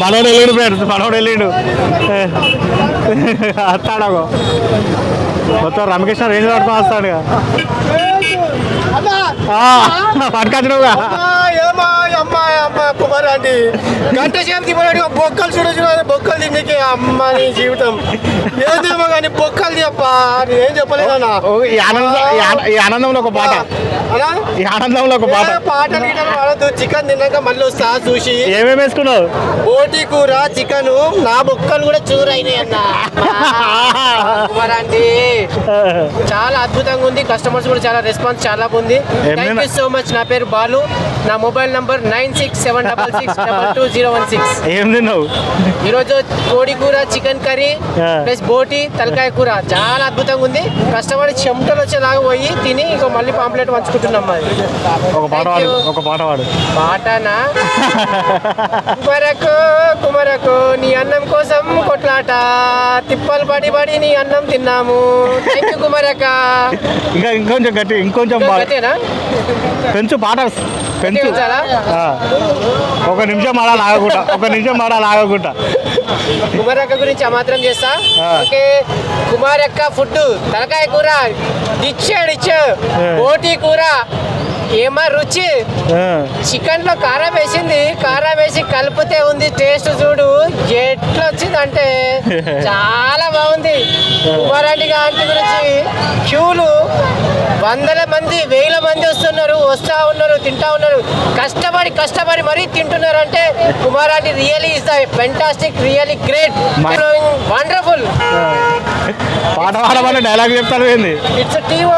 మనోడు వెళ్ళిండు ఫ్రెండ్స్, మనోడు వెళ్ళిండు వస్తాడు. మొత్తం రమకృష్ణ రేంజ్ పట్టుకొని వస్తాడు. పట్టుకొచ్చినవుగా కుమార్ అండి గంట సేపు బొక్కలు చూడ బొక్కలు తిండికి అమ్మ నీ జీవితం ఏదేమో కానీ బొక్కలు చెప్పా ఏం చెప్పలేదన్నా. ఈ ఆనందంలో ఒక పాట, ఈ ఆనందంలో ఒక పాట. పాటలు వాడద్దు. చికెన్ తిన్నాక మళ్ళీ వస్తా చూసి. ఏమేమి వేసుకున్నావు? బోటి కూర, చికెన్, నా బొక్కలు కూడా చూరైనాయి అన్న. కుమార్ అండి చాలా అద్భుతంగా ఉంది. కస్టమర్స్ కూడా చాలా రెస్పాన్స్ చాలా బాగుంది. Thank you so much. నా పేరు బాలు. నా మొబైల్ నంబర్ 9676622016. ఏం తిన్నావు ఈరోజు? కోడి కూర, చికెన్ కర్రీ ప్లస్ బోటి, తలకాయ కూర. చాలా అద్భుతంగా ఉంది. కస్టమర్ చెమటలు వచ్చేలాగా పోయి తిని ఇంకో మళ్ళీ పాంప్లెట్ పంచుకుంటున్నాం. మరి ఒక పాట పాడు, ఒక పాట పాడు. పాటనా? కుమరకు కుమరకు నీ అన్నం కోసం కొట్లాట, తిప్పలు పడి పడి నీ అన్నం తిన్నాము. థ్యాంక్ యూ కుమరక్క. ఇంకా ఇంకొంచెం గట్టి, ఇంకొంచెం పెంచు పాట పెంచు. ఒక నిమిషం ఆడాలి ఆగకుండా, ఒక నిమిషం ఆడాలి ఆగకుండా. కుమారక్క గురించి మాత్రం చేస్తా. ఓకే, కుమారక్క ఫుడ్ తలకాయ కూర డిచ్చు, బోటి కూర ఏమా రుచి. చికెన్ లో కారం వేసింది, కారం వేసి కలిపితే ఉంది టేస్ట్ చూడు ఎట్లా వచ్చింది అంటే చాలా బాగుంది. కుమారెడ్డి గారి గురించి క్యూలు వందల మంది, వేల మంది వస్తా ఉన్నారు, తింటా ఉన్నారు. కష్టపడి మరీ తింటున్నారు అంటే Kumar Reddy really is the fantastic, really great, wonderful. పాట పాడమంటే డైలాగ్ చెప్తాను ఏంది? ఇట్స్ టీమ్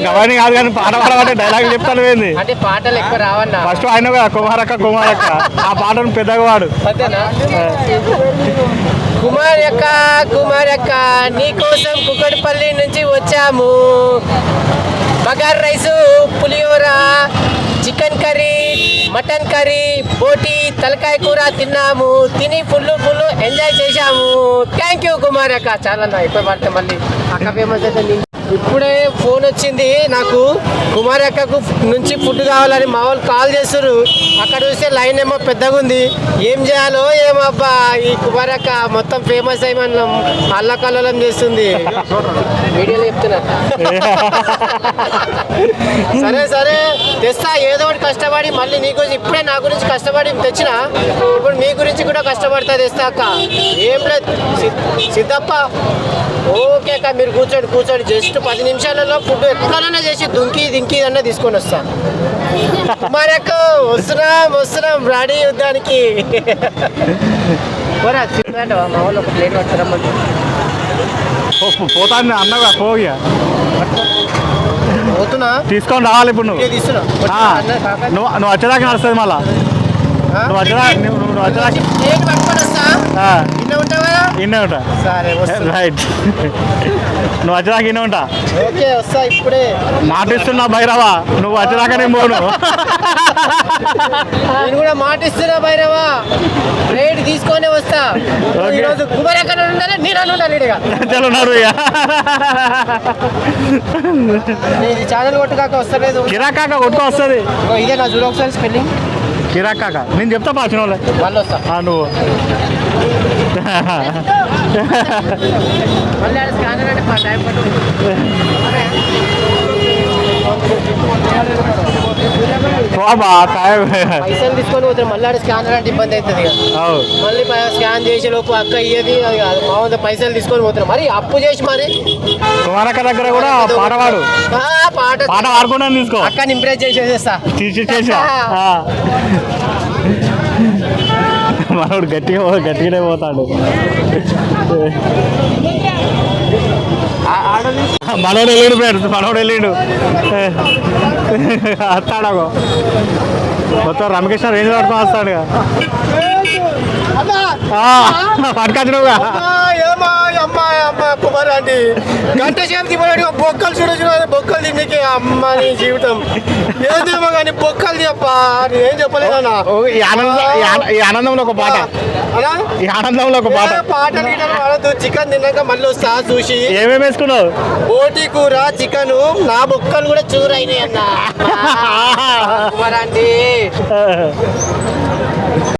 గవాని కాదు కానీ పాట పాడమంటే డైలాగ్ చెప్తాను ఏంది? అంటే పాటలు ఎక్కువ రావన్నా. ఫస్ట్ ఆయన కుమారక్క కుమారక్క ఆ పాటను పెద్దగా వాడు. అంతేనా? కుమారక్క నీకోసం కుక్కడిపల్లి నుంచి వచ్చాము. Bagara rice, pulihora, chicken curry, mutton curry, బోటి, తలకాయ కూర తిన్నాము. తిని ఫుల్ ఎంజాయ్ చేశాము. థ్యాంక్ యూ కుమారక్క. చాలా ఇప్పుడు పడితే మళ్ళీ అక్క ఫేమస్ అయితే. ఇప్పుడే ఫోన్ వచ్చింది నాకు, కుమారక్కకు నుంచి ఫుడ్ కావాలని మా వాళ్ళు కాల్ చేస్తారు. అక్కడ చూస్తే లైన్ ఏమో పెద్దగా ఉంది. ఏం చేయాలో ఏమబ్బా, ఈ కుమారక్క మొత్తం ఫేమస్ అయి మనం అల్లకల్లోలం చేస్తుంది. వీడియోలో చెప్తున్నా. సరే తెస్తా ఏదో ఒకటి కష్టపడి. మళ్ళీ నీ గురించి ఇప్పుడే నా గురించి కష్టపడి తెచ్చిన, ఇప్పుడు మీ గురించి కూడా కష్టపడతా తెస్తా అక్క. ఏం లేదు సిద్ధప్ప. ఓకే అక్క, మీరు కూర్చోండి. జస్ట్ 10 నిమిషాలలో ఫుడ్ ఎక్కడైనా చేసి దింకి అన్న తీసుకొని వస్తాను. మరొక వస్తున్నాం రెడీ యుద్ధానికి. మా వాళ్ళు ఒక ప్లేట్ పట్టుకురమ్మంటే పోతాను అన్నగా పోయా పోతున్నా, తీసుకొని రావాలి. ఇప్పుడు నువ్వు వచ్చేదాకా నడుస్తుంది. మళ్ళా నువ్వు వచ్చేదాకా పట్టుకొని వస్తా. ఇన్నే ఉంటా. సరే రైట్, నువ్వు వచ్చేదాకా ఇన్నే ఉంటా. ఓకే వస్తా ఇప్పుడే. మాటిస్తున్నా భైరవా, నువ్వు వచ్చేదాకా నేను పోను. నేను కూడా మాటిస్తున్నా భైరవా, ప్లేట్ తీసుకొని వస్తా. ఈరోజు కుమార్ ఎక్కడ ఉండాలి, నేను ఉండాలి. చలో నడు. ఛానల్ కొట్టుకాక వస్తలేదు. కిరాకాక కొట్టుకో వస్తుంది. ఇదే నా చూడ ఒకసారి స్పెల్లింగ్. కిరాకాక నేను చెప్తా పాచిన వాళ్ళు. మళ్ళీ వస్తా. నువ్వు మళ్ళీ స్కానర్ అంటే టైం పట్టు. పైసలు తీసుకొని పోతే మళ్ళీ స్కానర్ అంటే ఇబ్బంది అవుతుంది. మళ్ళీ స్కాన్ చేసే లోపు అక్క ఇయ్యది మా పైసలు తీసుకొని పోతున్నా. మరి అప్పు చేసి మరి కుమారక్క దగ్గర కూడా పాట పాడు. పాట పాడుకుండా తీసుకో. అక్కని ఇంప్రెస్ చేసేస్తా. మనోడు గట్టిగానే పోతాడు. మనోడు వెళ్ళిండు ఫ్రెండ్స్, మనోడు వెళ్ళిండు వస్తాడు. మొత్తం రమకృష్ణ రేంజ్ పట్టుకొని వస్తాడు. పట్టుకొచ్చినవుగా కుమార్ అండి గంట సేపు బొక్కలు చూడ బొక్కలు తిండికి అమ్మ నీ జీవితం ఏదేమో కానీ బొక్కలు చెప్పా ఏం చెప్పలేదన్నా. ఈ ఆనందంలో ఒక పాట, ఈ ఆనందంలో ఒక పాట. పాటలు వాడద్దు. చికెన్ తిన్నాక మళ్ళీ వస్తా చూసి. ఏమేమి వేసుకున్నావు? బోటి కూర, చికెన్, నా బొక్కలు కూడా చూరైనాయి అన్న. కుమార్ అండి